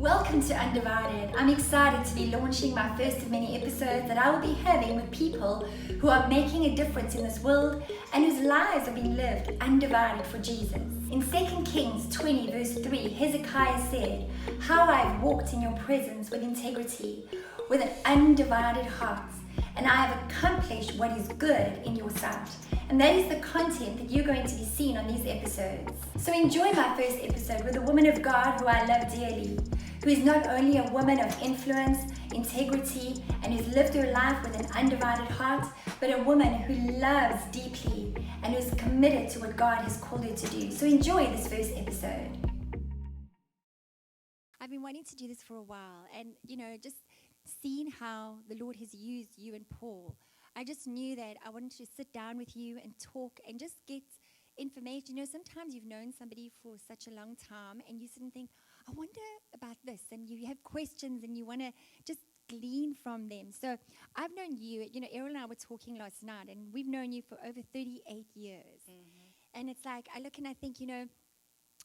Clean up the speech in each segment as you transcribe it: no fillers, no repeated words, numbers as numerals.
Welcome to Undivided. I'm excited to be launching my first of many episodes that I will be having with people who are making a difference in this world and whose lives are being lived undivided for Jesus. In 2 Kings 20 verse 3, Hezekiah said, "How I have walked in your presence with integrity, with an undivided heart, and I have accomplished what is good in your sight." And that is the content that you're going to be seeing on these episodes. So enjoy my first episode with a woman of God who I love dearly, who is not only a woman of influence, integrity, and who's lived her life with an undivided heart, but a woman who loves deeply and who's committed to what God has called her to do. So enjoy this first episode. I've been wanting to do this for a while, and just seeing how the Lord has used you and Paul, I just knew that I wanted to sit down with you and talk and just get information. Sometimes you've known somebody for such a long time and you sit and think, I wonder about this, and you have questions and you want to just glean from them. So I've known you, Errol and I were talking last night, and we've known you for over 38 years. Mm-hmm. And it's like, I look and I think,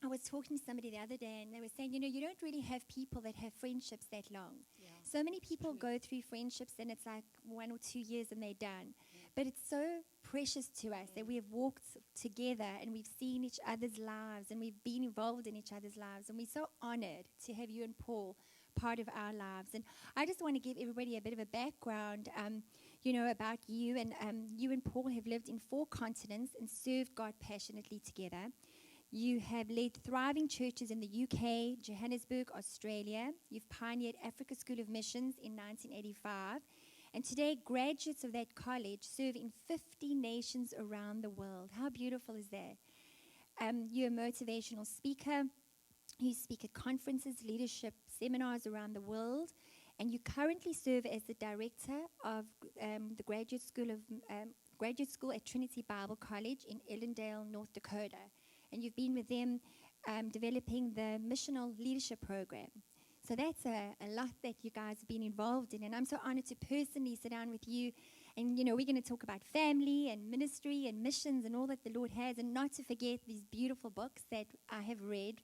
I was talking to somebody the other day, and they were saying, you don't really have people that have friendships that long. Yeah. So many people go through friendships, and it's like 1 or 2 years, and they're done. Yeah. But it's so precious to us that we have walked together, and we've seen each other's lives, and we've been involved in each other's lives, and we're so honored to have you and Paul part of our lives. And I just want to give everybody a bit of a background, about you. And you and Paul have lived in 4 continents and served God passionately together. You have led thriving churches in the UK, Johannesburg, Australia. You've pioneered Africa School of Missions in 1985. And today, graduates of that college serve in 50 nations around the world. How beautiful is that? You're a motivational speaker. You speak at conferences, leadership seminars around the world. And you currently serve as the director of the graduate school at Trinity Bible College in Ellendale, North Dakota. And you've been with them developing the missional leadership program. So that's a lot that you guys have been involved in. And I'm so honored to personally sit down with you. And, we're going to talk about family and ministry and missions and all that the Lord has. And not to forget these beautiful books that I have read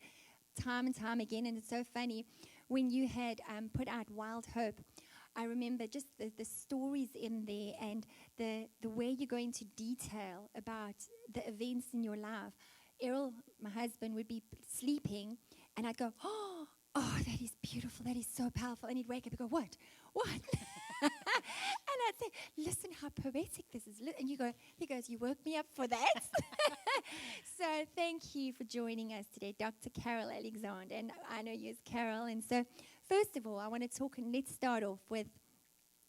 time and time again. And it's so funny. When you had put out Wild Hope, I remember just the stories in there and the way you go into detail about the events in your life. Errol, my husband, would be sleeping, and I'd go, oh, that is beautiful, that is so powerful. And he'd wake up and go, what? And I'd say, listen how poetic this is. And he goes, you woke me up for that? So thank you for joining us today, Dr. Carol Alexander. And I know you as Carol. And so first of all, I want to talk, and let's start off with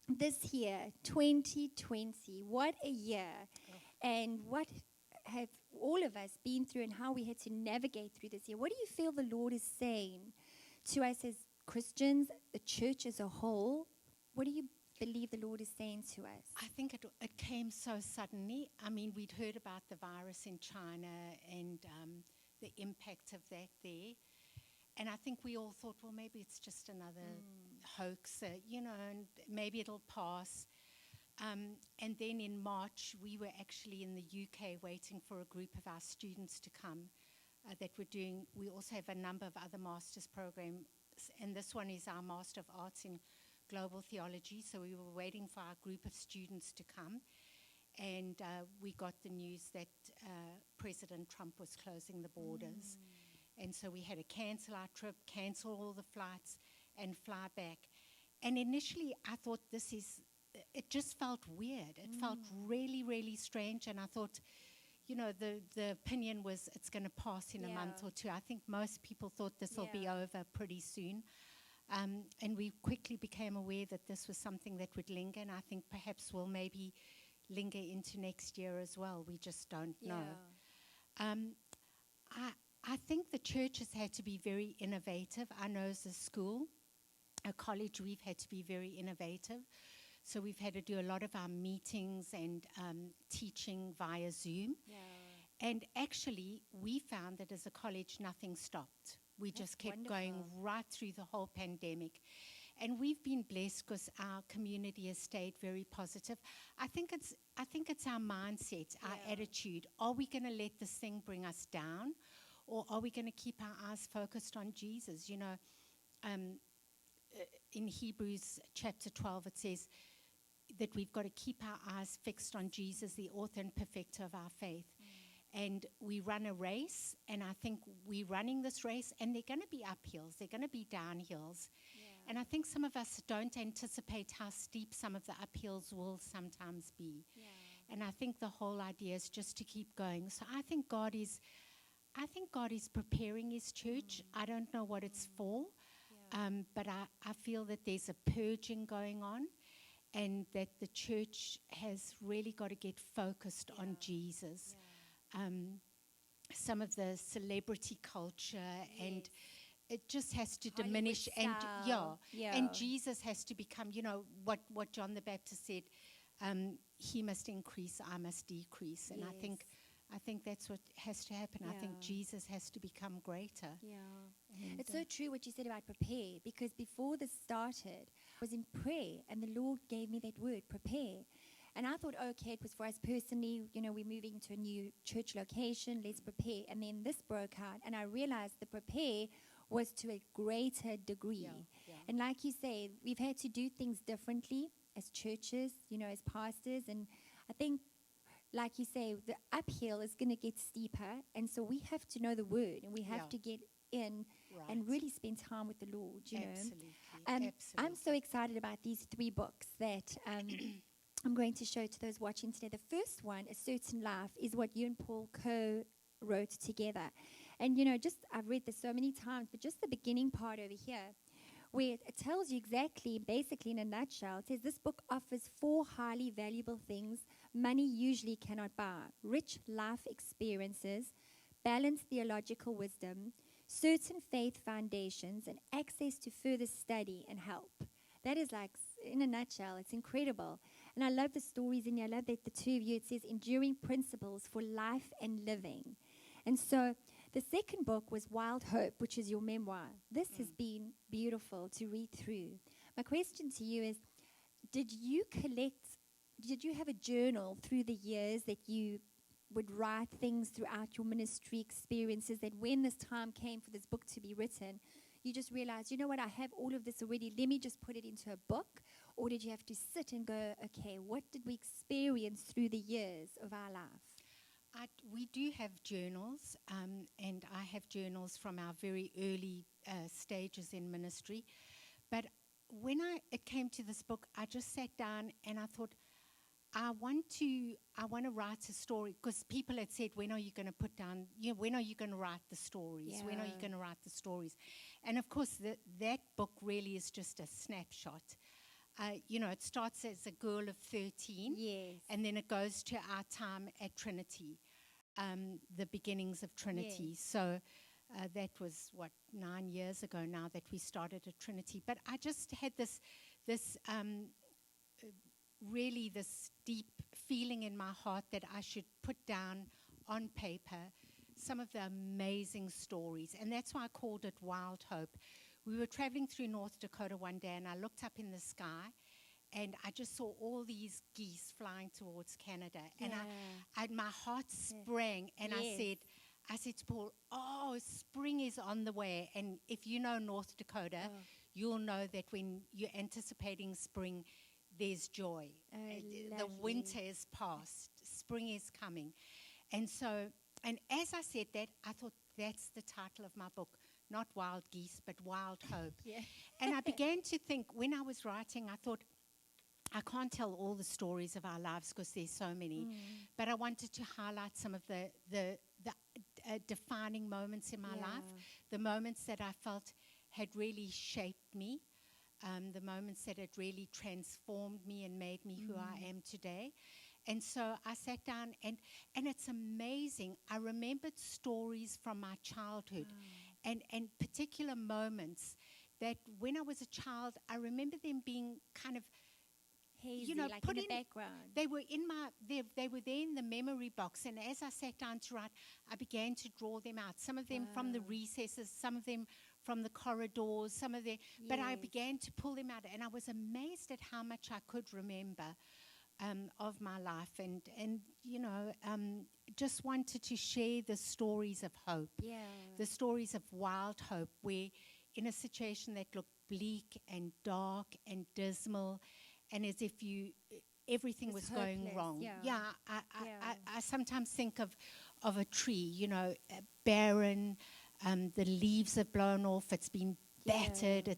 this year, 2020. What a year. Oh. And what have all of us been through and how we had to navigate through this year. What do you feel the Lord is saying to us as Christians, the church as a whole? What do you believe the Lord is saying to us? I think it came so suddenly. I mean, we'd heard about the virus in China and the impact of that there. And I think we all thought, well, maybe it's just another hoax, and maybe it'll pass. And then in March, we were actually in the UK waiting for a group of our students to come that we're doing. We also have a number of other master's programs, and this one is our Master of Arts in Global Theology. So we were waiting for our group of students to come, and we got the news that President Trump was closing the borders. And so we had to cancel our trip, cancel all the flights, and fly back. And initially, I thought it just felt weird. It felt really, really strange. And I thought, the opinion was it's going to pass in a month or two. I think most people thought this will be over pretty soon. And we quickly became aware that this was something that would linger. And I think perhaps will maybe linger into next year as well. We just don't know. I think the church has had to be very innovative. I know as a school, a college, we've had to be very innovative. So we've had to do a lot of our meetings and teaching via Zoom. Yeah. And actually, we found that as a college, nothing stopped. We just kept going right through the whole pandemic. And we've been blessed because our community has stayed very positive. I think it's our mindset, our attitude. Are we going to let this thing bring us down? Or are we going to keep our eyes focused on Jesus? in Hebrews chapter 12, it says that we've got to keep our eyes fixed on Jesus, the author and perfecter of our faith. And we run a race, and I think we're running this race, and there are going to be uphills, there are going to be downhills. And I think some of us don't anticipate how steep some of the uphills will sometimes be. And I think the whole idea is just to keep going. So I think God is preparing his church. I don't know what it's for, but I feel that there's a purging going on, and that the church has really got to get focused on Jesus. Some of the celebrity culture and it just has to Hollywood diminish, style. and Jesus has to become, what John the Baptist said, he must increase, I must decrease. And I think that's what has to happen. I think Jesus has to become greater. And It's so true what you said about prepare, because before this started, I was in prayer and the Lord gave me that word, prepare. And I thought, okay, it was for us personally, we're moving to a new church location, let's prepare. And then this broke out, and I realized the prepare was to a greater degree. And like you say, we've had to do things differently as churches, as pastors. And I think, like you say, the uphill is going to get steeper. And so we have to know the word, and we have to get in and really spend time with the Lord, Absolutely. I'm so excited about these 3 books that I'm going to show to those watching today. The first one, A Certain Life, is what you and Paul co-wrote together. And, I've read this so many times, but just the beginning part over here, where it tells you exactly, basically in a nutshell, it says this book offers 4 highly valuable things money usually cannot buy: rich life experiences, balanced theological wisdom, certain faith foundations, and access to further study and help. That is like, in a nutshell, it's incredible. And I love the stories in here. I love that the 2 of you, it says enduring principles for life and living. And so the second book was Wild Hope, which is your memoir. This has been beautiful to read through. My question to you is, did you have a journal through the years that you would write things throughout your ministry experiences, that when this time came for this book to be written, you just realized, you know what, I have all of this already, let me just put it into a book? Or did you have to sit and go, okay, what did we experience through the years of our life? We do have journals, and I have journals from our very early stages in ministry. But when it came to this book, I just sat down and I thought, I want to write a story, because people had said, when are you going to put down, when are you going to write the stories? When are you going to write the stories? And of course, that book really is just a snapshot. It starts as a girl of 13, and then it goes to our time at Trinity, the beginnings of Trinity. So that was, 9 years ago now that we started at Trinity. But I just had this really this deep feeling in my heart that I should put down on paper some of the amazing stories. And that's why I called it Wild Hope. We were traveling through North Dakota one day, and I looked up in the sky, and I just saw all these geese flying towards Canada. And my heart sprang, and I said to Paul, oh, spring is on the way. And if you know North Dakota, you'll know that when you're anticipating spring, there's joy. The winter is past. Spring is coming. And so, and as I said that, I thought that's the title of my book. Not Wild Geese, but Wild Hope. And I began to think, when I was writing, I thought, I can't tell all the stories of our lives because there's so many. But I wanted to highlight some of the defining moments in my life, the moments that I felt had really shaped me. The moments that had really transformed me and made me who I am today. And so I sat down, and it's amazing. I remembered stories from my childhood and particular moments that when I was a child, I remember them being kind of hazy, like put in the background. They were they were there in the memory box, and as I sat down to write, I began to draw them out. Some of them from the recesses, some of them from the corridors, some of them. But I began to pull them out, and I was amazed at how much I could remember of my life, and just wanted to share the stories of hope, the stories of wild hope, where in a situation that looked bleak and dark and dismal, and as if everything was going hopeless, wrong. yeah. I sometimes think of a tree, barren, the leaves have blown off, it's been battered,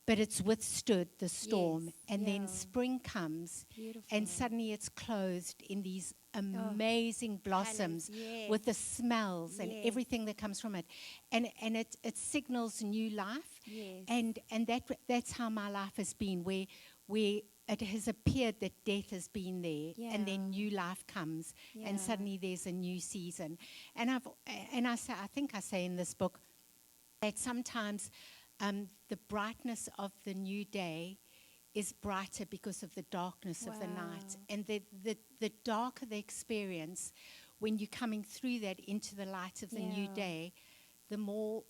but it's withstood the storm. Yes, And then yeah. spring comes, Beautiful. and suddenly it's clothed in these amazing blossoms yes. with the smells and Yes. everything that comes from it. And it signals new life. Yes. And that's how my life has been, where it has appeared that death has been there, and then new life comes, and suddenly there's a new season. And I think I say in this book that sometimes the brightness of the new day is brighter because of the darkness of the night. And the darker the experience, when you're coming through that into the light of the new day, the more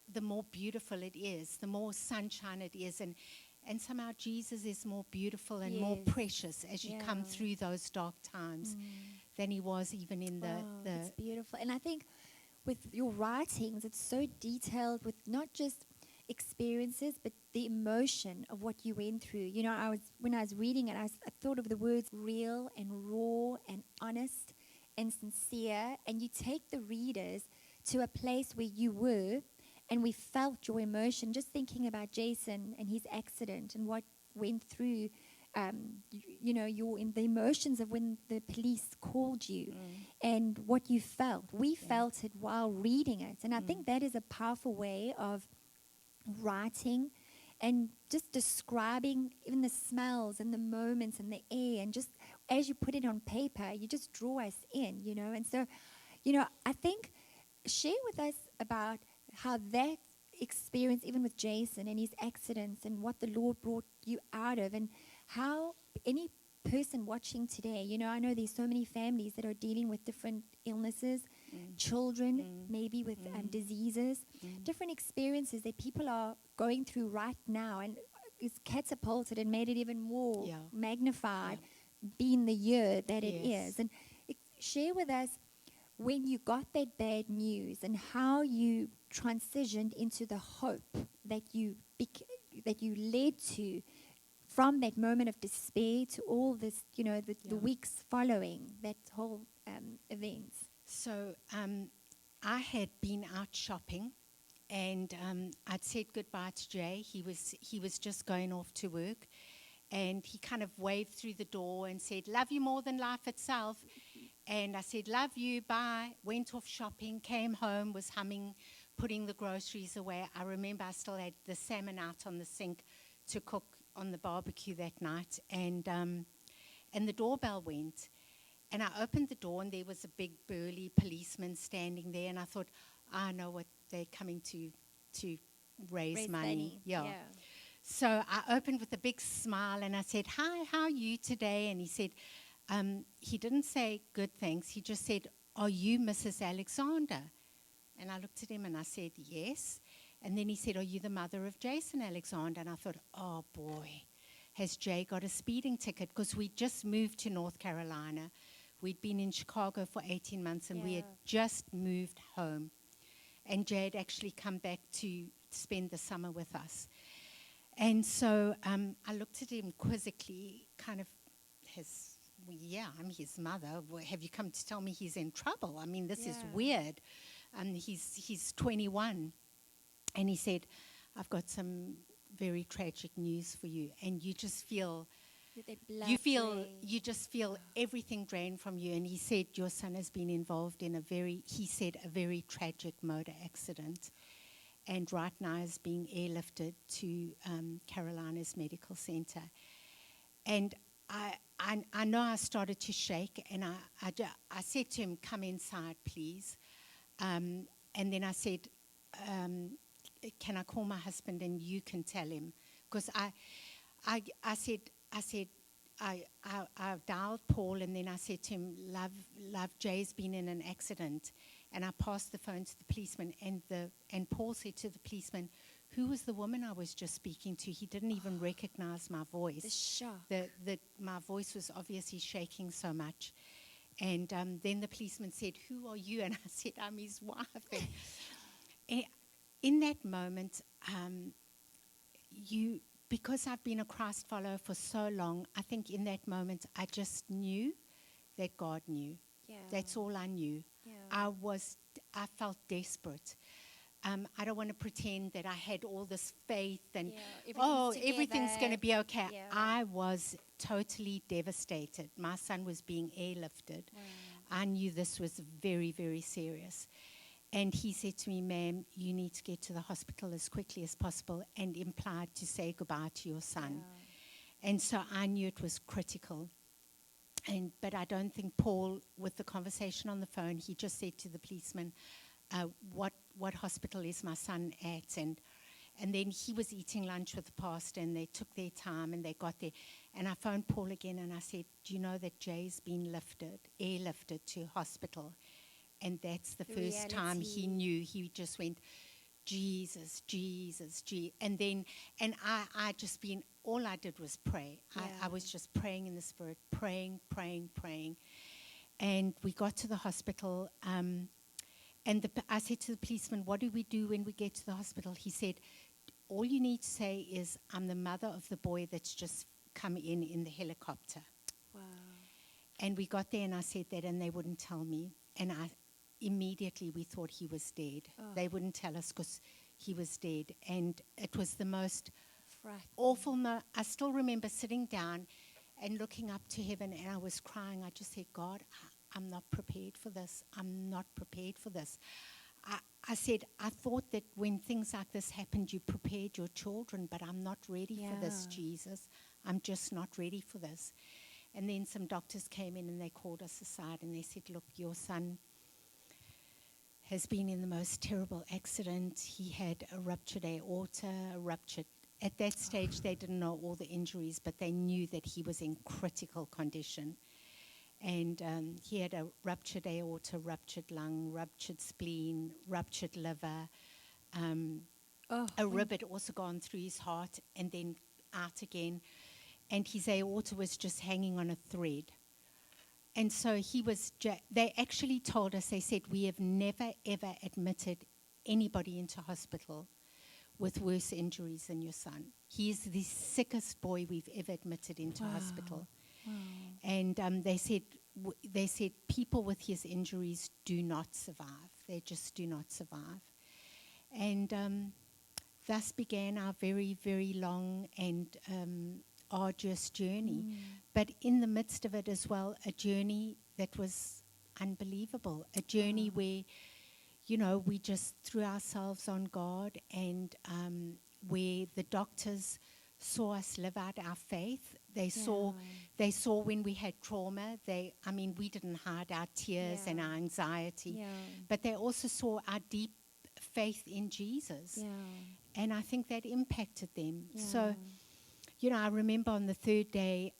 beautiful it is, the more sunshine it is. And somehow Jesus is more beautiful and more precious as you come through those dark times than he was even in It's beautiful. And I think with your writings, it's so detailed with not just experiences, but the emotion of what you went through. When I was reading it, I thought of the words real and raw and honest and sincere, and you take the readers to a place where you were, and we felt your emotion, just thinking about Jason and his accident and what went through, the emotions of when the police called you and what you felt. We felt it while reading it. And I think that is a powerful way of writing and just describing even the smells and the moments and the air. And just as you put it on paper, you just draw us in, And so, I think share with us about how that experience, even with Jason and his accidents and what the Lord brought you out of, and how any person watching today, I know there's so many families that are dealing with different illnesses, children maybe with diseases, different experiences that people are going through right now, and it's catapulted and made it even more magnified, being the year that it is. And share with us when you got that bad news and how you transitioned into the hope that you led to from that moment of despair to all this, the weeks following that whole event. So I had been out shopping, and I'd said goodbye to Jay. He was just going off to work, and he kind of waved through the door and said, "Love you more than life itself." And I said, "Love you, bye." Went off shopping, came home, was humming, putting the groceries away. I remember I still had the salmon out on the sink to cook on the barbecue that night. And the doorbell went. And I opened the door, and there was a big burly policeman standing there. And I thought, I know what they're coming to raise money. Yeah. So I opened with a big smile, and I said, "Hi, how are you today?" And he said, he didn't say good thanks. He just said, "Are you Mrs. Alexander?" And I looked at him and I said, "Yes." And then he said, "Are you the mother of Jason Alexander?" And I thought, oh boy, has Jay got a speeding ticket? Because we'd just moved to North Carolina. We'd been in Chicago for 18 months, and we had just moved home. And Jay had actually come back to spend the summer with us. And so I looked at him quizzically, kind of I'm his mother. Have you come to tell me he's in trouble? I mean, this is weird. He's 21. And he said, "I've got some very tragic news for you." And you just feel, you just feel everything drained from you. And he said, "Your son has been involved in a very tragic motor accident. And right now is being airlifted to Carolina's Medical Center." And I know I started to shake, and I said to him, "Come inside, please." And then I said, "Can I call my husband and you can tell him?" Because I said, I dialed Paul, and then I said to him, Love, Jay's been in an accident. And I passed the phone to the policeman, and Paul said to the policeman, "Who was the woman I was just speaking to?" He didn't even recognize my voice. The shock. My voice was obviously shaking so much. And then the policeman said, "Who are you?" And I said, "I'm his wife." And in that moment, because I've been a Christ follower for so long, I think in that moment I just knew that God knew. Yeah. That's all I knew. Yeah. I felt desperate. I don't want to pretend that I had all this faith and, everything's going to be okay. Yeah. I was totally devastated. My son was being airlifted. Wow. I knew this was very, very serious. And he said to me, ma'am, you need to get to the hospital as quickly as possible, and implied to say goodbye to your son. Yeah. And so I knew it was critical. But I don't think Paul, with the conversation on the phone, he just said to the policeman, what hospital is my son at? And then he was eating lunch with the pastor, and they took their time, and they got there. And I phoned Paul again, and I said, do you know that Jay's been airlifted to hospital? And that's the first time he knew. He just went, Jesus, Jesus, Jesus. And I just been, all I did was pray. Yeah. I was just praying in the Spirit, praying. And we got to the hospital, and I said to the policeman, what do we do when we get to the hospital? He said, all you need to say is, I'm the mother of the boy that's just come in the helicopter. Wow. And we got there, and I said that, and they wouldn't tell me. And immediately we thought he was dead. Oh. They wouldn't tell us because he was dead. And it was the most Frightening. awful. I still remember sitting down and looking up to heaven, and I was crying. I just said, God, I'm not prepared for this. I'm not prepared for this. I said, I thought that when things like this happened, you prepared your children, but I'm not ready for this, Jesus. I'm just not ready for this. And then some doctors came in, and they called us aside, and they said, look, your son has been in the most terrible accident. He had a ruptured aorta, at that stage, they didn't know all the injuries, but they knew that he was in critical condition. And he had a ruptured aorta, ruptured lung, ruptured spleen, ruptured liver. A rib had also gone through his heart and then out again. And his aorta was just hanging on a thread. And so they actually told us, they said, we have never, ever admitted anybody into hospital with worse injuries than your son. He is the sickest boy we've ever admitted into hospital. Wow. And they said people with his injuries do not survive. They just do not survive. And thus began our very, very long and arduous journey. But in the midst of it as well, a journey that was unbelievable. A journey where, we just threw ourselves on God, and where the doctors saw us live out our faith. They saw when we had trauma. We didn't hide our tears and our anxiety, but they also saw our deep faith in Jesus. And I think that impacted them. So, I remember on the third day,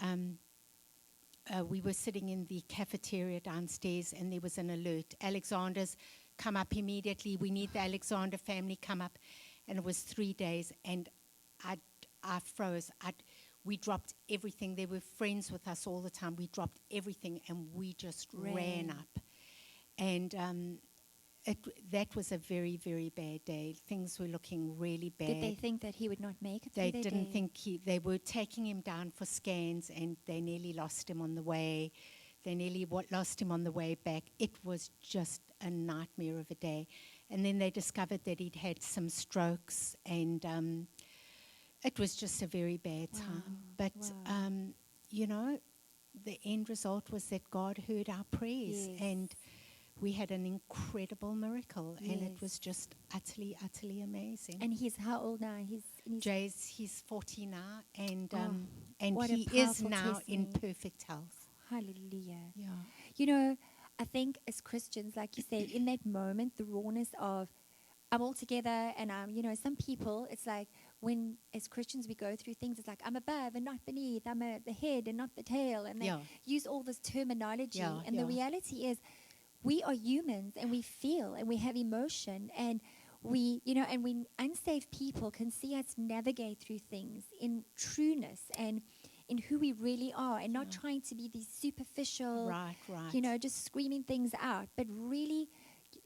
we were sitting in the cafeteria downstairs, and there was an alert. Alexander's come up immediately. We need the Alexander family come up. And it was 3 days, and I froze. We dropped everything. They were friends with us all the time. We dropped everything, and we just ran up. And that was a very, very bad day. Things were looking really bad. Did they think that he would not make it? They didn't think they were taking him down for scans, and they nearly lost him on the way. They nearly lost him on the way back. It was just a nightmare of a day. And then they discovered that he'd had some strokes, and it was just a very bad time. But, the end result was that God heard our prayers, and we had an incredible miracle, and it was just utterly, utterly amazing. And he's how old now? He's 40 now, and what he is now in perfect health. Hallelujah. Yeah. I think as Christians, like you said, in that moment, the rawness of I'm all together, and some people, it's like when as Christians we go through things, it's like I'm above and not beneath, I'm the head and not the tail, and they use all this terminology. And the reality is, we are humans, and we feel, and we have emotion, and we unsaved people can see us navigate through things in trueness and in who we really are, and not trying to be these superficial, right. just screaming things out, but really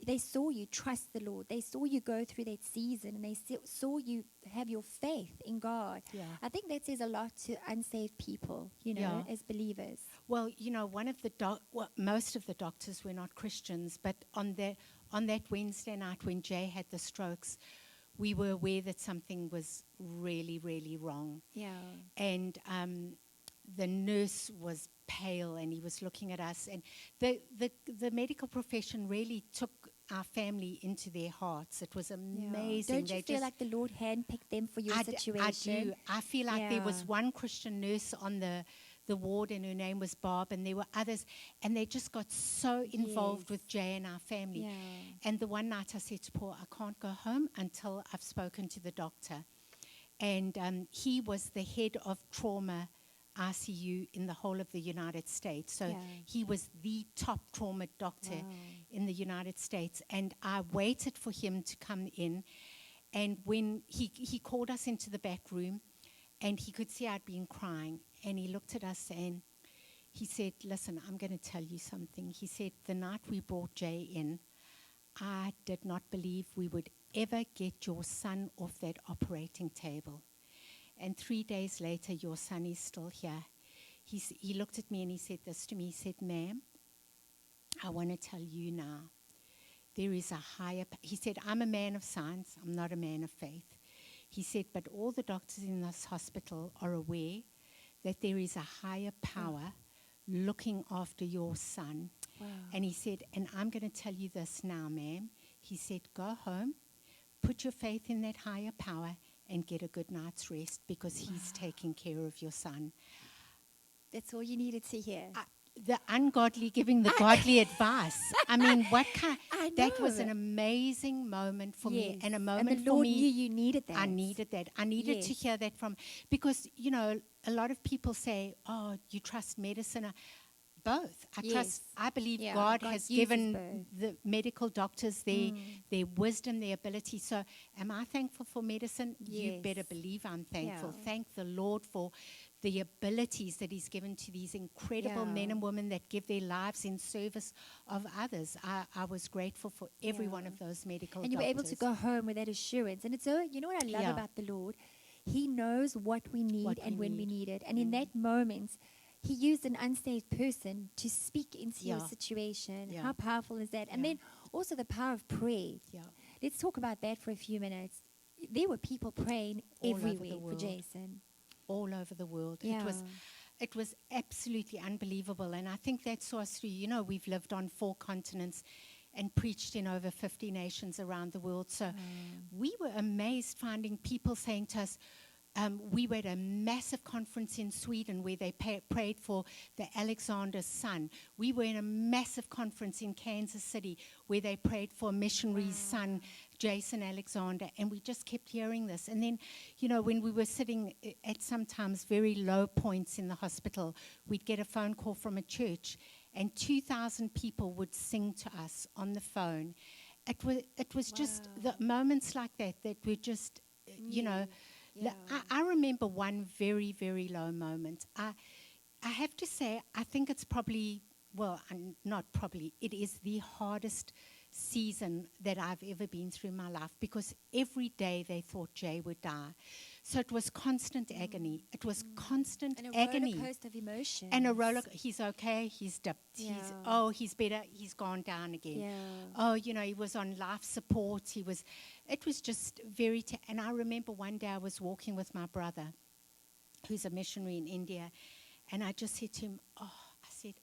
they saw you trust the Lord. They saw you go through that season, and they saw you have your faith in God. Yeah. I think that says a lot to unsaved people, Yeah. as believers. Well, one of the most of the doctors were not Christians, but on that Wednesday night when Jay had the strokes, we were aware that something was really, really wrong. Yeah. And the nurse was pale, and he was looking at us. And the medical profession really took our family into their hearts. It was amazing. Don't you feel like the Lord handpicked them for your situation? I do. I feel like there was Yeah. one Christian nurse on the ward, and her name was Barb, and there were others, and they just got so involved Yes. with Jay and our family. Yeah. And the one night I said to Paul, I can't go home until I've spoken to the doctor. And he was the head of trauma ICU in the whole of the United States. So Yeah. he was the top trauma doctor Wow. in the United States. And I waited for him to come in. And when he called us into the back room, and he could see I'd been crying. And he looked at us and he said, listen, I'm going to tell you something. He said, the night we brought Jay in, I did not believe we would ever get your son off that operating table. And 3 days later, your son is still here. He looked at me and he said this to me. He said, ma'am, I want to tell you now, there is a higher... He said, I'm a man of science. I'm not a man of faith. He said, but all the doctors in this hospital are aware that there is a higher power looking after your son. Wow. And he said, and I'm going to tell you this now, ma'am. He said, go home, put your faith in that higher power, and get a good night's rest, because he's taking care of your son. That's all you needed to hear. The ungodly giving the godly advice. I mean, what kind? I That was know. an amazing moment for me, Yes. and a And moment the for Lord me. knew you needed that. I needed that. I needed to Yes. hear that from, because, a lot of people say, oh, you trust medicine. Both. Yes. I believe Yeah, God God has uses given both. the medical doctors their wisdom, their ability. So am I thankful for medicine? You Yes. better believe I'm thankful. Yeah. Thank the Lord for the abilities that he's given to these incredible Yeah. men and women that give their lives in service of others. I was grateful for every one of those medical And you were able to doctors. go home with that assurance. And it's so, you know what I love Yeah. about the Lord? He knows what we need What and we when we need. need it. And in that moment, he used an unsaved person to speak into your Yeah. situation. Yeah. How powerful is that? And Yeah. then also the power of prayer. Yeah. Let's talk about that for a few minutes. There were people praying All over the everywhere for world. Jason. All over the world. Yeah. It was absolutely unbelievable. And I think that saw us through. We've lived on 4 continents and preached in over 50 nations around the world. So we were amazed finding people saying to us, we were at a massive conference in Sweden where they prayed for the Alexander's son. We were in a massive conference in Kansas City where they prayed for a missionary's son, Jason Alexander. And we just kept hearing this. And then, when we were sitting at sometimes very low points in the hospital, we'd get a phone call from a church, and 2,000 people would sing to us on the phone. It was just the moments like that were just, I remember one very, very low moment. I have to say, I think it's probably, not probably, it is the hardest season that I've ever been through in my life, because every day they thought Jay would die. So it was constant agony. It was constant And a agony. roller coaster of emotion. And a roller, he's okay, he's dipped, he's better, he's gone down again. Yeah. Oh, he was on life support, it was just very, and I remember one day I was walking with my brother, who's a missionary in India, and I just said to him, I said,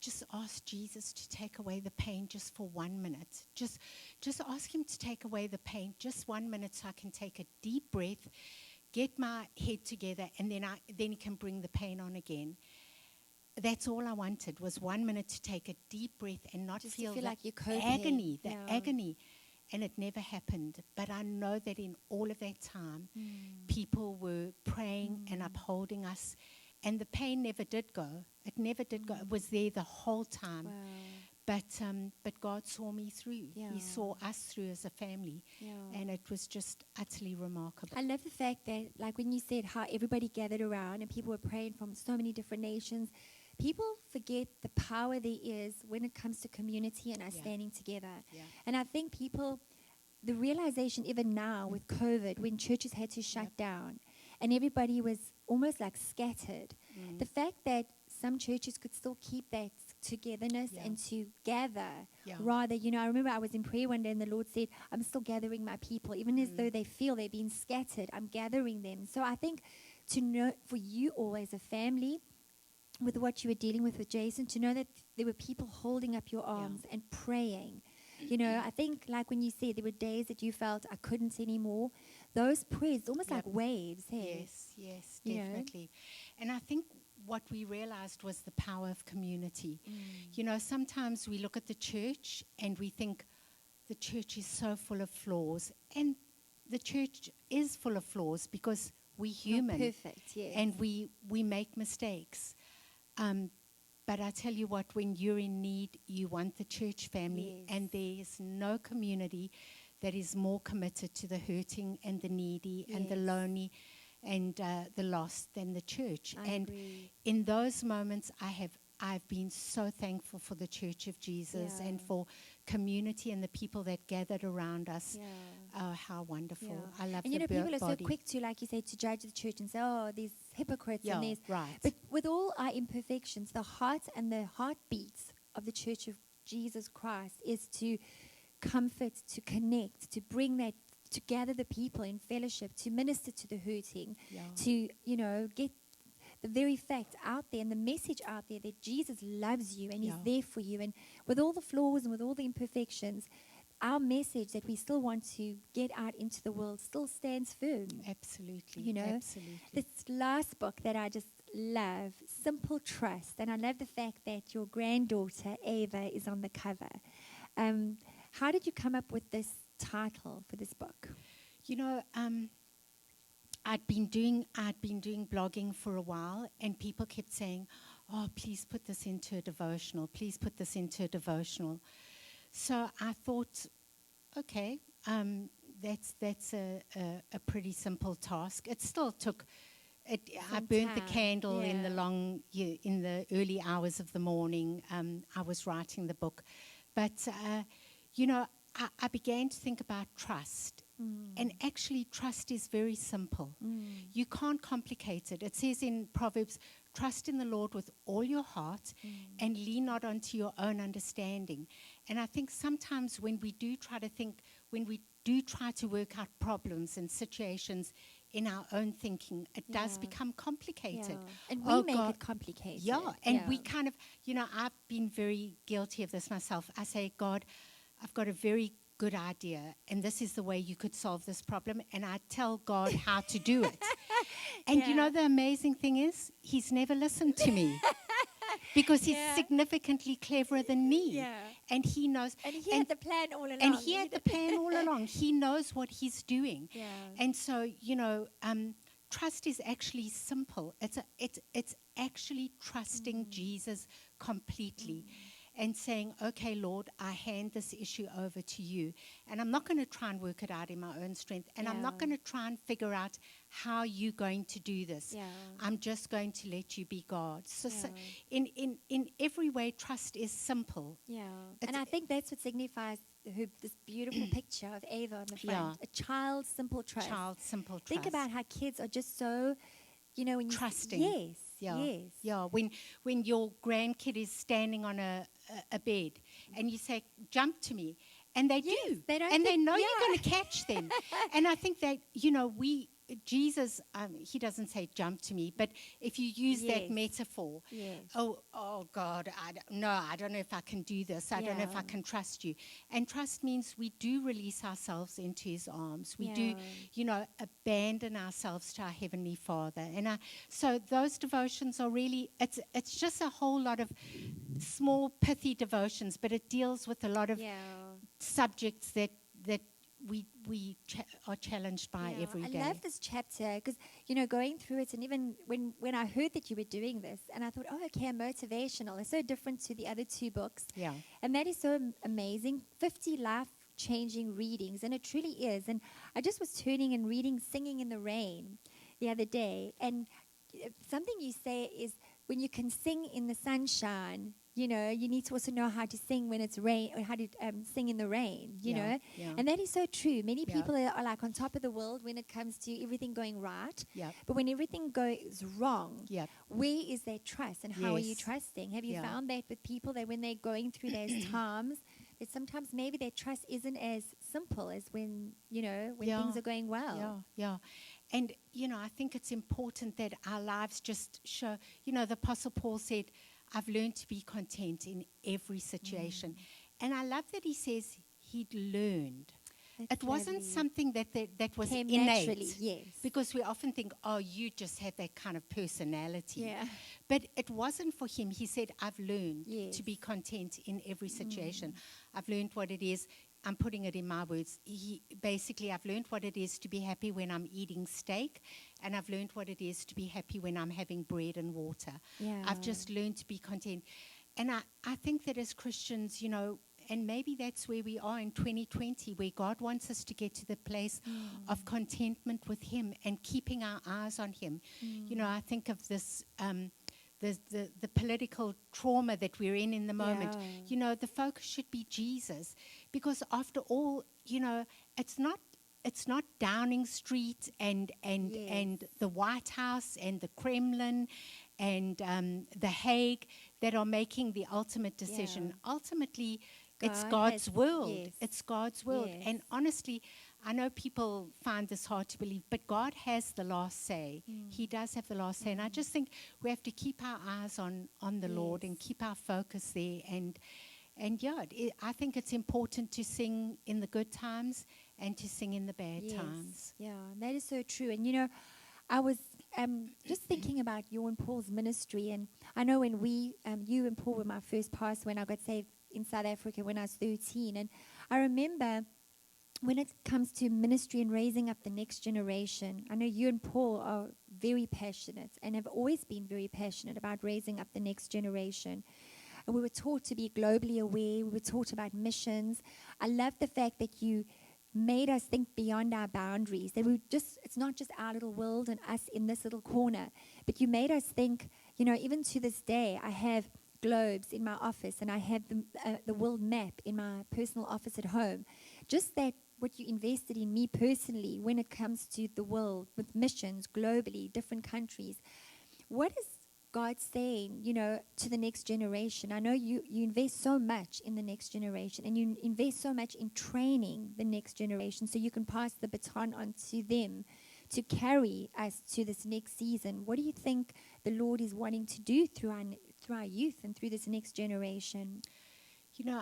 just ask Jesus to take away the pain just for 1 minute. Just ask him to take away the pain just 1 minute, so I can take a deep breath, get my head together, and then he can bring the pain on again. That's all I wanted, was 1 minute to take a deep breath and not Just to feel feel the like you're coping. agony, the Yeah. agony. And it never happened. But I know that in all of that time, people were praying and upholding us. And the pain never did go. It never did go. It was there the whole time. Wow. But God saw me through. Yeah. He saw us through as a family. Yeah. And it was just utterly remarkable. I love the fact that, like when you said how everybody gathered around and people were praying from so many different nations, people forget the power there is when it comes to community and us Yeah. standing together. Yeah. And I think people, the realization even now with COVID, when churches had to shut down and everybody was almost like scattered, the fact that some churches could still keep that togetherness Yeah. and to gather Yeah. rather, I remember I was in prayer one day and the Lord said, I'm still gathering my people, even as though they feel they're being scattered, I'm gathering them. So I think to know, for you all as a family, with what you were dealing with Jason, to know that there were people holding up your arms and praying. I think like when you said there were days that you felt I couldn't anymore, those prayers, almost like waves, hey? Yes, You know? definitely. And I think what we realized was the power of community. Sometimes we look at the church and we think the church is so full of flaws. And the church is full of flaws because we're human. Not perfect, yes. And we make mistakes. But I tell you what, when you're in need, you want the church family. Yes. And there is no community that is more committed to the hurting and the needy and the Yes. lonely and the lost than the church. I And agree. in those moments, I've been so thankful for the Church of Jesus Yeah. and for community and the people that gathered around us. Yeah. Oh, how wonderful. Yeah. I love And the people are so body. quick to, like you say, to judge the church and say, oh, there's hypocrites Yeah, and there's... right. But with all our imperfections, the heart and the heartbeats of the Church of Jesus Christ is to comfort, to connect, to bring that, to gather the people in fellowship, to minister to the hurting, Yeah. to, get the very fact out there and the message out there that Jesus loves you and Yeah. He's there for you. And with all the flaws and with all the imperfections, our message that we still want to get out into the world still stands firm. Absolutely. Absolutely. This last book that I just love, Simple Trust, and I love the fact that your granddaughter, Ava, is on the cover. How did you come up with this title for this book? I'd been doing blogging for a while, and people kept saying, "Oh, please put this into a devotional. Please put this into a devotional." So I thought, okay, that's a pretty simple task. It still took. I burnt the time, candle in yeah. in the early hours of the morning. I was writing the book, but I began to think about trust. And actually, trust is very simple. You can't complicate it. It says in Proverbs, trust in the Lord with all your heart and lean not onto your own understanding. And I think sometimes when we do try to work out problems and situations in our own thinking, it does Yeah. become complicated. Yeah. And we Oh, make God. it complicated. Yeah, and we kind of, I've been very guilty of this myself. I say, God, I've got a very good idea, and this is the way you could solve this problem, and I tell God how to do it. And Yeah. the amazing thing is, He's never listened to me. Because He's Yeah. significantly cleverer than me. Yeah. And He knows. And He had the plan all along. And He had the plan all along. He knows what He's doing. Yeah. And so, trust is actually simple. It's actually trusting Jesus completely and saying, okay, Lord, I hand this issue over to you. And I'm not going to try and work it out in my own strength. And I'm not Yeah. going to try and figure out how you're going to do this. Yeah. I'm just going to let you be God. So Yeah. in every way, trust is simple. Yeah. It's- And I think that's what signifies this beautiful picture of Ava on the front. Yeah. A child's simple trust. Child, simple trust. Think about how kids are just so, when you... Trusting. Yes. Yeah. Yes. Yeah. When your grandkid is standing on a bed and you say, jump to me, and they Yes, do. they don't and they think- know yeah. you're going to catch them. And I think that, Jesus, He doesn't say jump to me, but if you use that Yes. metaphor, Yes. oh God, I don't know if I can do this. I don't know if I Yeah. can trust you. And trust means we do release ourselves into His arms. We do, abandon ourselves to our Heavenly Father. And so those devotions are really, it's just a whole lot of small, pithy devotions, but it deals with a lot of Yeah. subjects that we are challenged by every day. I love this chapter because, going through it, and even when I heard that you were doing this, and I thought, oh, okay, motivational. It's so different to the other two books. Yeah. And that is so amazing. 50 life-changing readings, and it truly is. And I just was turning and reading Singing in the Rain the other day, and something you say is when you can sing in the sunshine, you know, you need to also know how to sing when it's rain, or how to sing in the rain, you Yeah, know. yeah. And that is so true. Many Yeah. people are like on top of the world when it comes to everything going right. Yep. But when everything goes wrong, Yep. where is their trust, and how are you Yes. trusting? Have you Yeah. found that with people, that when they're going through those times, that sometimes maybe their trust isn't as simple as when, you know, when Yeah. things are going well? Yeah, yeah. And, you know, I think it's important that our lives just show, you know, the Apostle Paul said, I've learned to be content in every situation. And I love that he says he'd learned. That's It wasn't lovely. something that was Came innate. naturally, yes. Because we often think, oh, you just have that kind of personality. Yeah. But it wasn't for him. He said, I've learned Yes. to be content in every situation. I've learned what it is. I'm putting it in my words. Basically, I've learned what it is to be happy when I'm eating steak, and I've learned what it is to be happy when I'm having bread and water. Yeah. I've just learned to be content. And I think that as Christians, you know, and maybe that's where we are in 2020, where God wants us to get to the place of contentment with him and keeping our eyes on him. You know, I think of this, the political trauma that we're in the moment. Yeah. You know, the focus should be Jesus. Because after all, you know, it's not Downing Street and the White House and the Kremlin and The Hague that are making the ultimate decision. Yeah. Ultimately, it's God God's has- world. yes. It's God's world. Yes. And honestly, I know people find this hard to believe, but God has the last say. He does have the last say. And I just think we have to keep our eyes on the Lord and Yes. keep our focus there. And yeah, I think it's important to sing in the good times and to sing in the bad times. Yeah, that is so true. And you know, I was just thinking about your and Paul's ministry, and I know when you and Paul were my first pastor when I got saved in South Africa when I was 13, and I remember when it comes to ministry and raising up the next generation, I know you and Paul are very passionate and have always been very passionate about raising up the next generation. And we were taught to be globally aware. We were taught about missions. I love the fact that you made us think beyond our boundaries. That it's not just our little world and us in this little corner, but you made us think, you know, even to this day, I have globes in my office and I have the world map in my personal office at home. Just that what you invested in me personally when it comes to the world with missions globally, different countries. What is God saying, you know, to the next generation? I know you invest so much in the next generation, and you invest so much in training the next generation so you can pass the baton on to them to carry us to this next season. What do you think the Lord is wanting to do through our youth and through this next generation? You know,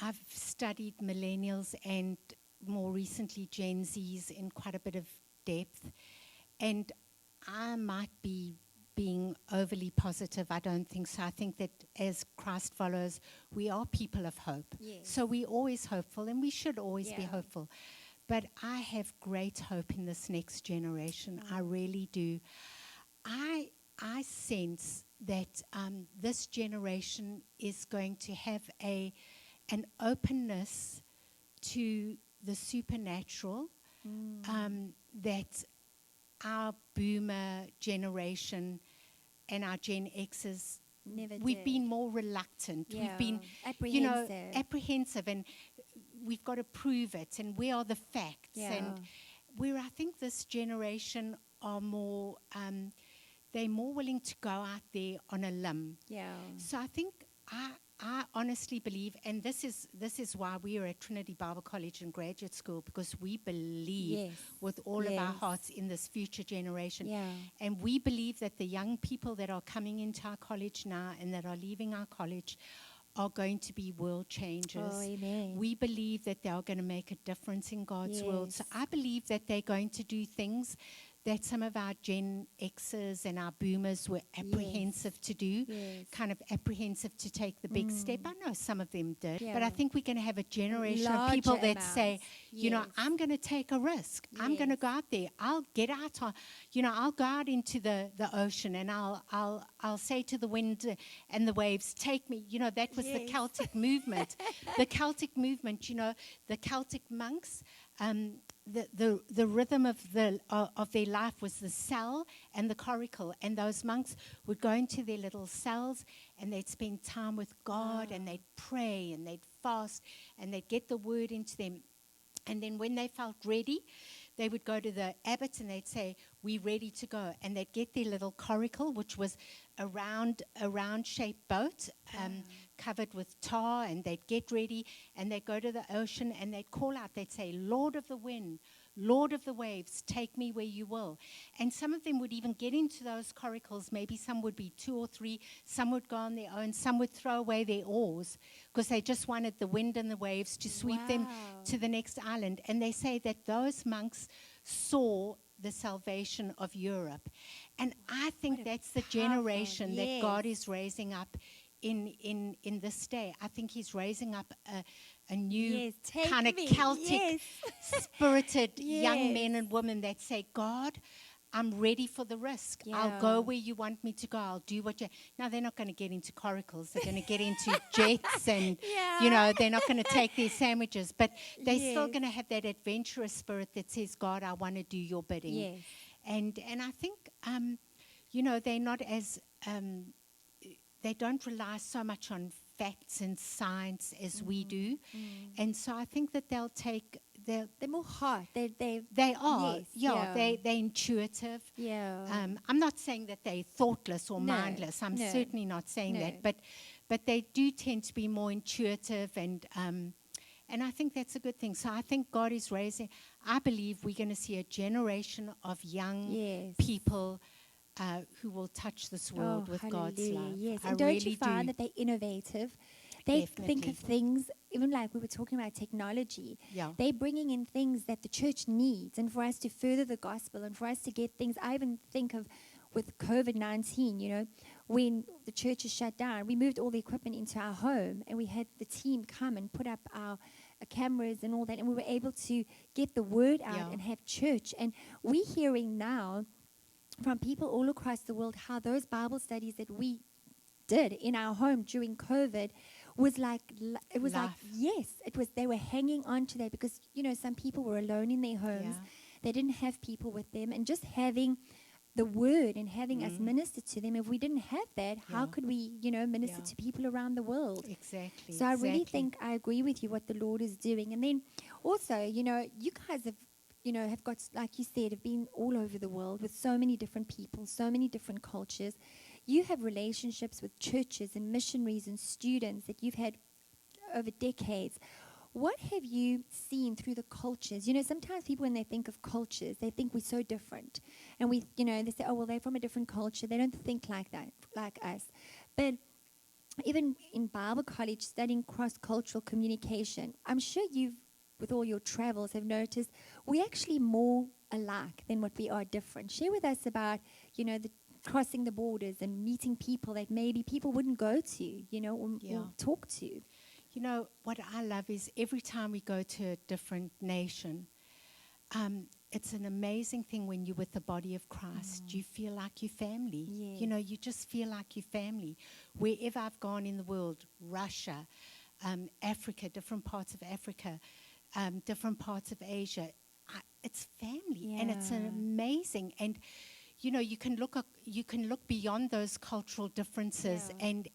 I've studied millennials and more recently Gen Zs in quite a bit of depth, and I might be being overly positive. I don't think so. I think that as Christ followers, we are people of hope. Yes. So we're always hopeful, and we should always be Yeah. hopeful. But I have great hope in this next generation. I really do. I sense that this generation is going to have an openness to the supernatural that our boomer generation and our Gen Xers, Never we've did. been more reluctant. Yeah. We've been, apprehensive, and we've got to prove it, and where are the facts? Yeah. And where I think this generation are more, they're more willing to go out there on a limb. Yeah. So I think I honestly believe, and this is why we are at Trinity Bible College and Graduate School, because we believe Yes. with all of our Yes. hearts in this future generation. Yeah. And we believe that the young people that are coming into our college now and that are leaving our college are going to be world changers. Oh, amen. We believe that they are going to make a difference in God's world. So Yes. I believe that they're going to do things that some of our Gen Xers and our boomers were apprehensive to do, Yes. kind of apprehensive to take the big step. I know some of them did, Yeah. but I think we're going to have a generation of Larger people that amounts. say, you know, Yes. I'm going to take a risk. I'm going to Yes. go out there. I'll get out on, I'll go out into the ocean, and I'll say to the wind and the waves, take me. You know, that was the Yes. Celtic movement. The Celtic movement, the Celtic monks, the rhythm of their life was the cell and the coracle, and those monks would go into their little cells and they'd spend time with God, and they'd pray and they'd fast and they'd get the word into them. And then when they felt ready, they would go to the abbot and they'd say, "We're ready to go." And they'd get their little coracle, which was a round-shaped boat covered with tar, and they'd get ready and they'd go to the ocean and they'd call out. They'd say, "Lord of the wind, Lord of the waves, take me where you will." And some of them would even get into those coracles. Maybe some would be 2 or 3. Some would go on their own. Some would throw away their oars because they just wanted the wind and the waves to sweep them to the next island. And they say that those monks saw the salvation of Europe. And I think that's the generation that God is raising up in this day. I think he's raising up a new kind of Celtic spirited young men and women that say, "God, I'm ready for the risk. I'll go where you want me to go. I'll do what you..." Now, they're not going to get into coracles. They're going to get into jets and, they're not going to take their sandwiches. But they're still going to have that adventurous spirit that says, "God, I want to do your bidding." Yes. And I think, they're not as... they don't rely so much on facts and science as we do. And so I think that they'll take... They're more heart. They are. Yes, They're intuitive. Yeah. I'm not saying that they're thoughtless or mindless. I'm certainly not saying that. But they do tend to be more intuitive, and I think that's a good thing. So I think God is raising... I believe we're going to see a generation of young people who will touch this world with God's love. Yes. I And don't really you find do. that they're innovative? They Definitely. think of things, even like we were talking about technology. Yeah. They're bringing in things that the church needs, and for us to further the gospel and for us to get things. I even think of with COVID-19, when the church is shut down, we moved all the equipment into our home, and we had the team come and put up our cameras and all that, and we were able to get the word out and have church. And we're hearing now from people all across the world how those Bible studies that we did in our home during COVID was like, it was like, yes, it was, they were hanging on to that because, some people were alone in their homes. They didn't have people with them, and just having the word and having us minister to them. If we didn't have that, how could we, minister to people around the world? Exactly. So I really think I agree with you what the Lord is doing. And then also, you guys have, have got, like you said, have been all over the world with so many different people, so many different cultures. You have relationships with churches and missionaries and students that you've had over decades. What have you seen through the cultures? Sometimes people, when they think of cultures, they think we're so different. And they say, "Oh, well, they're from a different culture. They don't think like that, like us." But even in Bible college, studying cross-cultural communication, I'm sure you've, with all your travels, have noticed we're actually more alike than what we are different. Share with us about, the crossing the borders and meeting people that maybe people wouldn't go to, or talk to. What I love is every time we go to a different nation, it's an amazing thing when you're with the body of Christ. You feel like your family. Yes. You just feel like your family. Wherever I've gone in the world, Russia, Africa, different parts of Africa, different parts of Asia, it's family, and it's amazing. And you can look beyond those cultural differences, and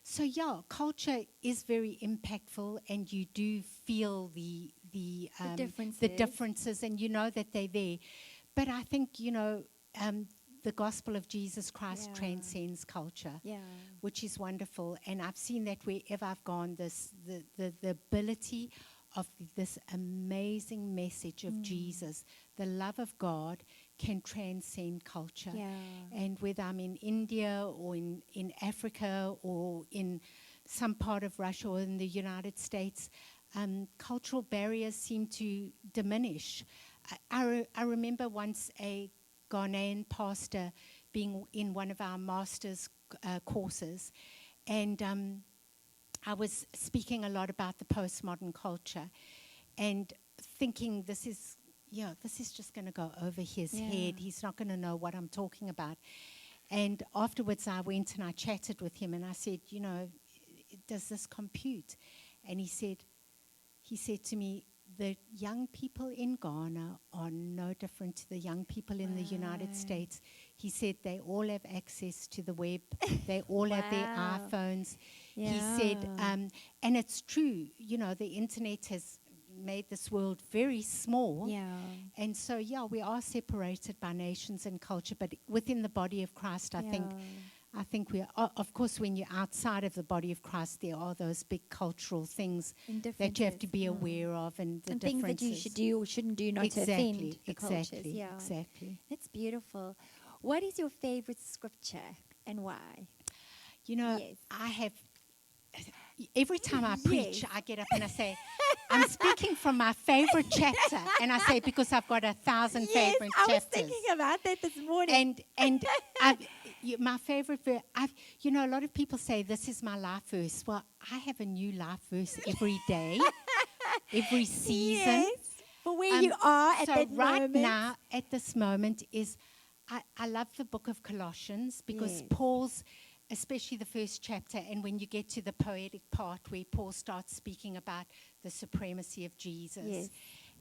so culture is very impactful, and you do feel the differences, and that they're there. But I think the gospel of Jesus Christ transcends culture, which is wonderful. And I've seen that wherever I've gone, the ability of this amazing message of Jesus, the love of God, can transcend culture. And whether I'm in India or in Africa or in some part of Russia or in the United States, cultural barriers seem to diminish. I remember once a Ghanaian pastor being in one of our master's courses, and I was speaking a lot about the postmodern culture and thinking this is just going to go over his head. He's not going to know what I'm talking about. And afterwards I went and I chatted with him and I said, does this compute? And he said to me, the young people in Ghana are no different to the young people in the United States. He said they all have access to the web. They all have their Wow. iPhones. Yeah. He said, and it's true, you know, the internet has made this world very small. Yeah. And so, yeah, we are separated by nations and culture, but within the body of Christ, I think we are. Of course, when you're outside of the body of Christ, there are those big cultural things that you have to be aware of, and the and differences. things that you should do or shouldn't do, not to offend the cultures. Yeah. Exactly. That's beautiful. What is your favorite scripture and why? You know, Yes. I have, every time I preach, Yes. I get up and I say, I'm speaking from my favorite chapter. And I say, because I've got 1,000 favorite I was chapters. thinking about that this morning. And my favorite verse, you know, a lot of people say, this is my life verse. Well, I have a new life verse every day, every season. Yes. For where you are at so that right moment. now, at this moment, is I love the book of Colossians, because Yes. Paul's, especially the first chapter, and when you get to the poetic part where Paul starts speaking about the supremacy of Jesus. Yes.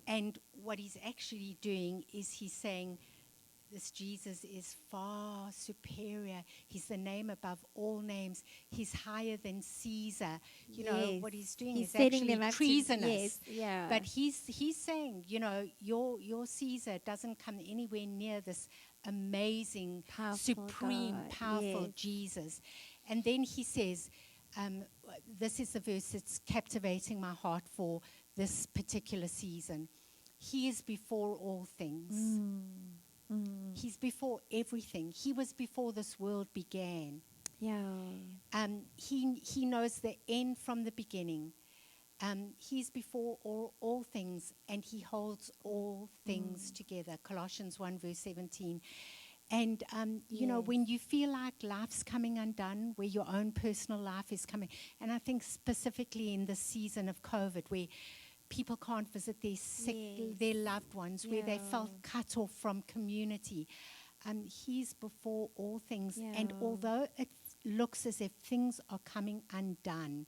And what he's actually doing is he's saying, this Jesus is far superior. He's the name above all names. He's higher than Caesar. You know, Yes. what he's doing He's is setting actually them up to- treasonous. yes, yeah. But he's saying, you know, your Caesar doesn't come anywhere near this amazing, Powerful supreme, God. powerful Yes. Jesus. And then he says, this is the verse that's captivating my heart for this particular season. He is before all things. He's before everything. He was before this world began. Yeah. He knows the end from the beginning. He's before all things, and he holds all things together. Colossians 1 verse 17. And, you know, when you feel like life's coming undone, where your own personal life is coming, and I think specifically in this season of COVID, where people can't visit their sick, their loved ones, where they felt cut off from community. He's before all things. And although it looks as if things are coming undone,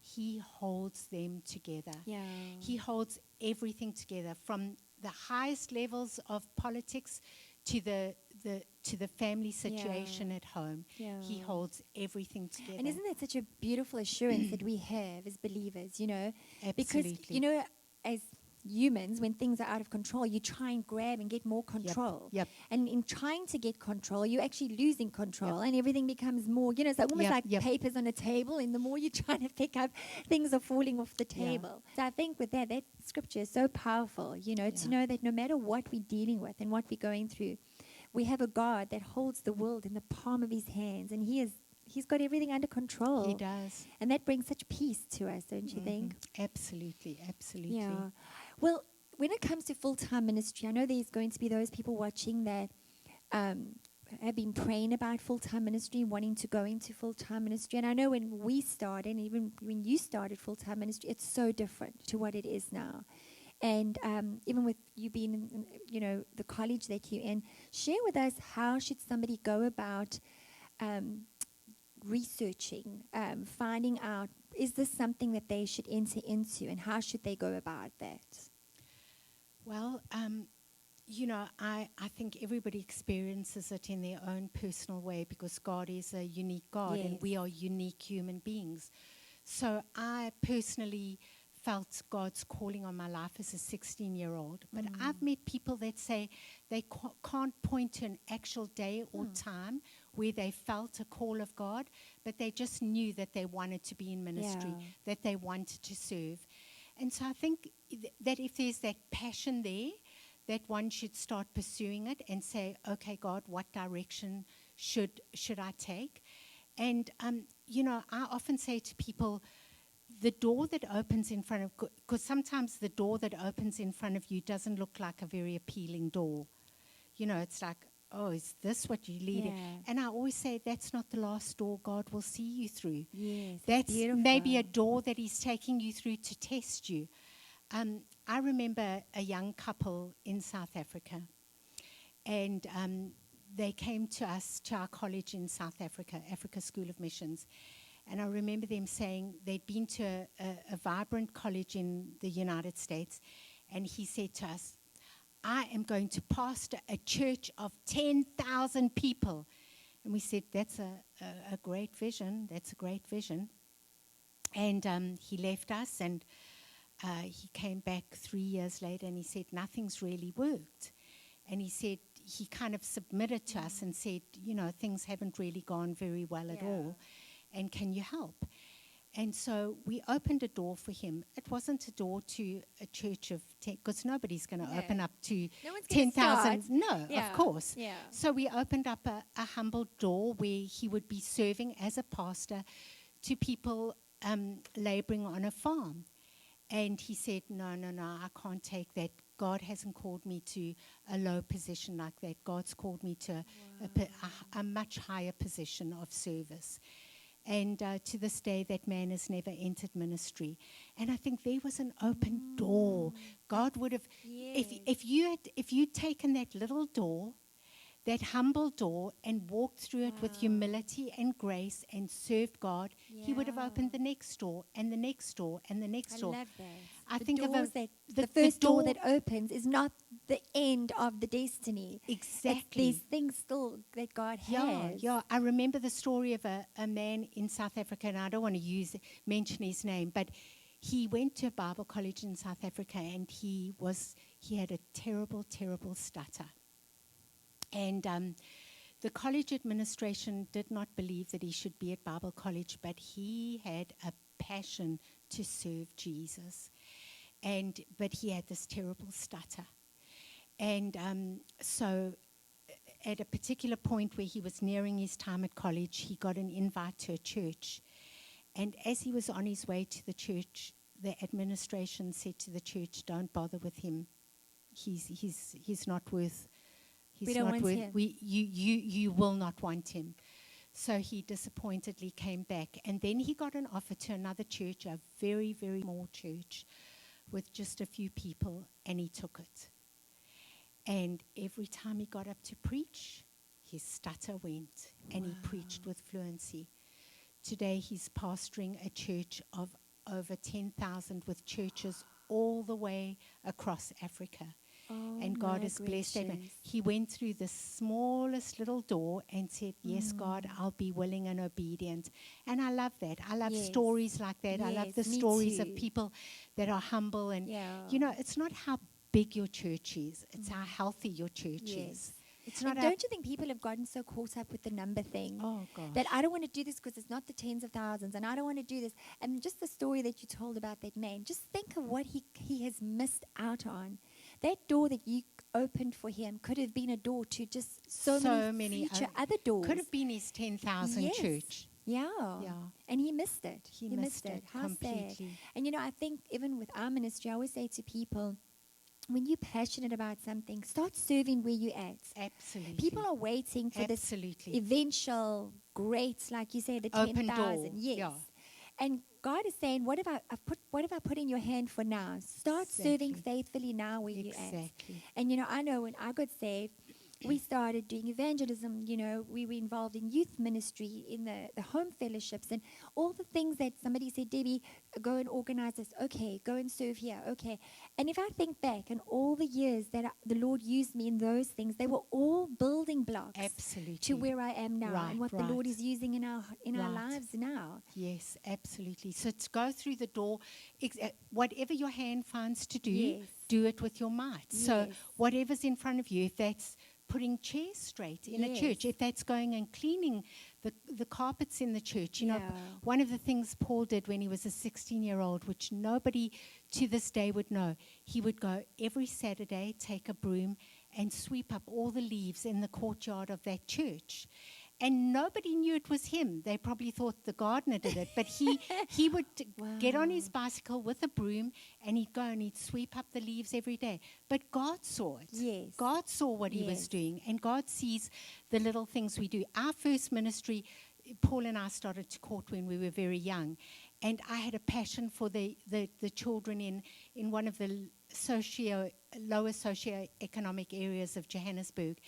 he holds them together. Yeah. He holds everything together, from the highest levels of politics to the family situation at home. Yeah. He holds everything together. And isn't that such a beautiful assurance that we have as believers, you know? Absolutely. Because, you know, as humans, when things are out of control, you try and grab and get more control. Yep. And in trying to get control, you're actually losing control, and everything becomes more, you know, it's like almost like papers on a table, and the more you're trying to pick up, things are falling off the table. So I think with that scripture is so powerful, you know, to know that no matter what we're dealing with and what we're going through, we have a God that holds the world in the palm of his hands, and he's got everything under control. He does. And that brings such peace to us, don't you think? Absolutely, absolutely. Yeah. Well, when it comes to full-time ministry, I know there's going to be those people watching that have been praying about full-time ministry, wanting to go into full-time ministry. And I know when we started, and even when you started full-time ministry, it's so different to what it is now. And even with you being in, you know, the college that you're in, share with us, how should somebody go about researching, finding out, is this something that they should enter into, and how should they go about that? Well, you know, I think everybody experiences it in their own personal way, because God is a unique God, and we are unique human beings. So I personally felt God's calling on my life as a 16-year-old. But I've met people that say they can't point to an actual day or time where they felt a call of God, but they just knew that they wanted to be in ministry, that they wanted to serve. And so I think that if there's that passion there, that one should start pursuing it and say, okay, God, what direction should I take? And, you know, I often say to people, the door that opens in front of, because sometimes the door that opens in front of you doesn't look like a very appealing door. You know, it's like, oh, is this what you're leading? And I always say, that's not the last door God will see you through. Yes, that's beautiful. Maybe a door that he's taking you through to test you. I remember a young couple in South Africa, and they came to us, to our college in South Africa, Africa School of Missions. And I remember them saying they'd been to a vibrant college in the United States. And he said to us, I am going to pastor a church of 10,000 people. And we said, that's a great vision. That's a great vision. And he left us, and he came back 3 years later, and he said, nothing's really worked. And he said, he kind of submitted to us and said, things haven't really gone very well at all. And can you help? And so we opened a door for him. It wasn't a door to a church of 10, because nobody's going to open up to 10,000. No, of course. Yeah. So we opened up a humble door where he would be serving as a pastor to people laboring on a farm. And he said, no, I can't take that. God hasn't called me to a low position like that. God's called me to a much higher position of service. And to this day, that man has never entered ministry. And I think there was an open door. God would have, if you'd taken that little door, that humble door, and walked through it with humility and grace and served God, he would have opened the next door and the next door and the next door. I love that. I think of the first door that opens is not the end of the destiny. Exactly. There's things still that God has. Yeah. I remember the story of a man in South Africa, and I don't want to mention his name, but he went to a Bible college in South Africa, and he had a terrible, terrible stutter. And the college administration did not believe that he should be at Bible college, but he had a passion to serve Jesus. But he had this terrible stutter. And so at a particular point where he was nearing his time at college, he got an invite to a church. And as he was on his way to the church, the administration said to the church, don't bother with him. He's not worth... We don't want him. You will not want him. So he disappointedly came back. And then he got an offer to another church, a very, very small church with just a few people, and he took it. And every time he got up to preach, his stutter went, and he preached with fluency. Today he's pastoring a church of over 10,000 with churches all the way across Africa. And God has blessed him. He went through the smallest little door and said, yes, God, I'll be willing and obedient. And I love that. I love stories like that. I love the stories of people that are humble. And, it's not how big your church is. It's how healthy your church is. It's not. Don't you think people have gotten so caught up with the number thing? Oh, gosh. That I don't want to do this because it's not the tens of thousands, and I don't want to do this. And just the story that you told about that man, just think of what he has missed out on. That door that you opened for him could have been a door to just so many future other doors. Could have been his 10,000 church. Yeah. And he missed it. He missed it How completely. sad. And I think even with our ministry, I always say to people, when you're passionate about something, start serving where you're at. Absolutely. People are waiting for this eventual great, like you say, the 10,000. Yes. Yeah. And God is saying, what have I put in your hand for now? Start serving faithfully now where you're at. And I know when I got saved, we started doing evangelism. We were involved in youth ministry, in the home fellowships, and all the things that somebody said, Debbie, go and organize this. Okay, go and serve here. Okay. And if I think back and all the years that the Lord used me in those things, they were all building blocks to where I am now and what the Lord is using in our lives now. Yes, absolutely. So to go through the door, whatever your hand finds to do, do it with your might. So whatever's in front of you, if that's putting chairs straight in a church, if that's going and cleaning the carpets in the church. One of the things Paul did when he was a 16-year-old, which nobody to this day would know, he would go every Saturday, take a broom and sweep up all the leaves in the courtyard of that church. And nobody knew it was him. They probably thought the gardener did it. But he would get on his bicycle with a broom, and he'd go and he'd sweep up the leaves every day. But God saw it. Yes. God saw what he was doing. And God sees the little things we do. Our first ministry, Paul and I started to court when we were very young. And I had a passion for the children in one of the lower socioeconomic areas of Johannesburg.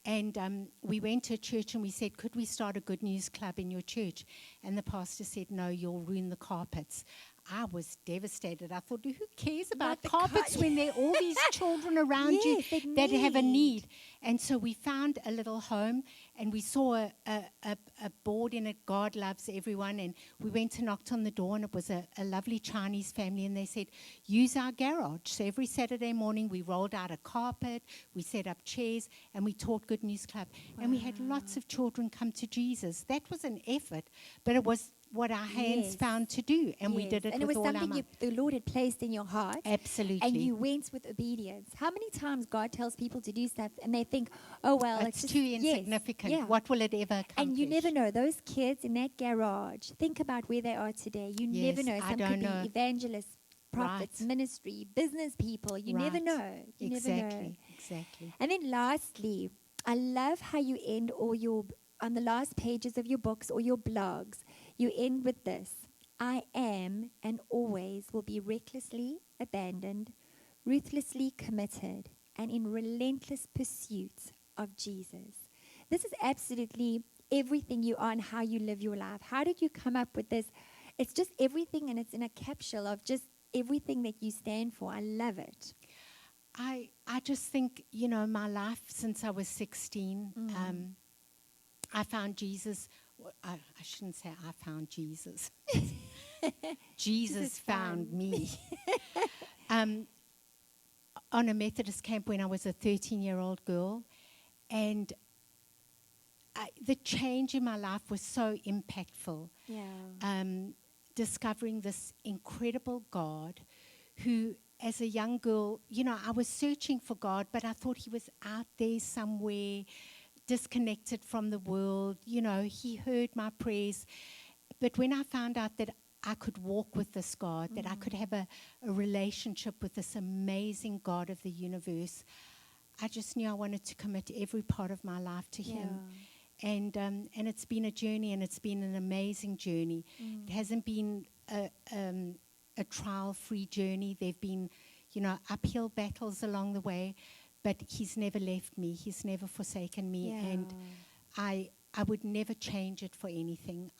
And we went to a church and we said, could we start a good news club in your church? And the pastor said, no, you'll ruin the carpets. I was devastated. I thought, who cares about the carpets when there are all these children around you Yes, they that have a need. need? And so we found a little home, and we saw a board in it, God loves everyone. And we went and knocked on the door, and it was a lovely Chinese family. And they said, use our garage. So every Saturday morning, we rolled out a carpet, we set up chairs, and we taught Good News Club. And we had lots of children come to Jesus. That was an effort, but it was what our hands Yes. found to do, and we Yes. did it and it with was all our something might. the Lord had placed in your heart. Absolutely. And you went with obedience. How many times God tells people to do stuff and they think, oh, well, it's just, too yes, insignificant. yeah. What will it ever accomplish? And you never know. Those kids in that garage, think about where they are today. You Yes, never know. I Some don't could be know. evangelists, prophets, Right. ministry, business people. You never Right. know. You never know. Exactly. And then lastly, I love how you end all your, on the last pages of your books or your blogs, you end with this. I am and always will be recklessly abandoned, ruthlessly committed, and in relentless pursuit of Jesus. This is absolutely everything you are and how you live your life. How did you come up with this? It's just everything, and it's in a capsule of just everything that you stand for. I love it. I just think, my life since I was 16, I found Jesus. I shouldn't say I found Jesus. Jesus found me. On a Methodist camp when I was a 13-year-old girl. And the change in my life was so impactful. Yeah. Discovering this incredible God who, as a young girl, I was searching for God, but I thought he was out there somewhere, disconnected from the world. He heard my prayers. But when I found out that I could walk with this God, that I could have a relationship with this amazing God of the universe, I just knew I wanted to commit every part of my life to him. And it's been a journey, and it's been an amazing journey. It hasn't been a trial-free journey. There have been, uphill battles along the way, but he's never left me. He's never forsaken me, and I would never change it for anything.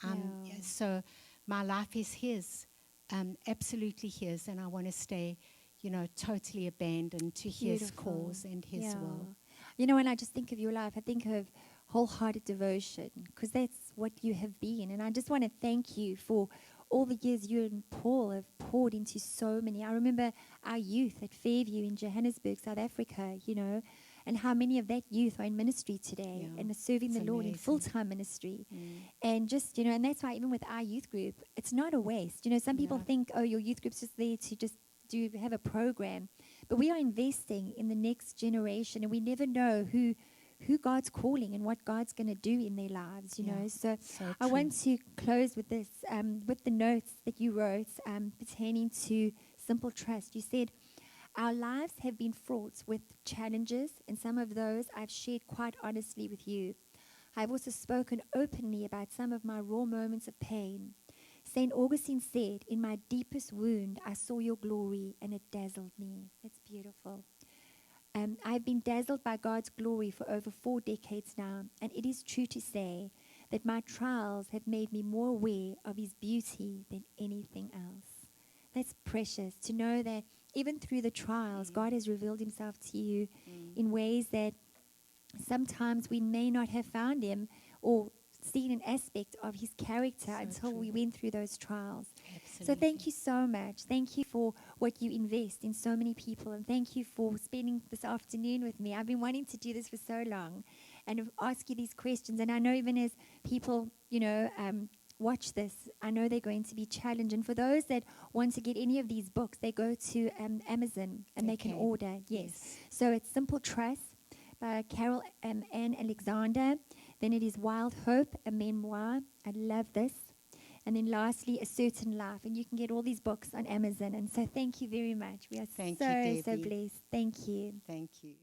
So my life is his, absolutely his, and I want to stay, totally abandoned to his cause and his will. When I just think of your life, I think of wholehearted devotion, because that's what you have been. And I just want to thank you for all the years you and Paul have poured into so many. I remember our youth at Fairview in Johannesburg, South Africa, and how many of that youth are in ministry today and are serving the Lord in full-time ministry. And just, and that's why even with our youth group, it's not a waste. Some people think, oh, your youth group's just there to just have a program. But we are investing in the next generation, and we never know who God's calling and what God's going to do in their lives, So I want to close with this, with the notes that you wrote pertaining to simple trust. You said, our lives have been fraught with challenges, and some of those I've shared quite honestly with you. I've also spoken openly about some of my raw moments of pain. St. Augustine said, in my deepest wound, I saw your glory, and it dazzled me. It's beautiful. I've been dazzled by God's glory for over 4 decades now, and it is true to say that my trials have made me more aware of his beauty than anything else. That's precious, to know that even through the trials, God has revealed himself to you in ways that sometimes we may not have found him or seen an aspect of his character until we went through those trials. Absolutely. So thank you so much. Thank you for what you invest in so many people, and thank you for spending this afternoon with me. I've been wanting to do this for so long and ask you these questions, and I know even as people, watch this, I know they're going to be challenged. And for those that want to get any of these books, they go to Amazon and they can order. Yes. So it's Simple Trust by Carol Ann Alexander. Then it is Wild Hope, a memoir. I love this. And then lastly, A Certain Life. And you can get all these books on Amazon. And so thank you very much. We are so blessed. Thank you. Thank you.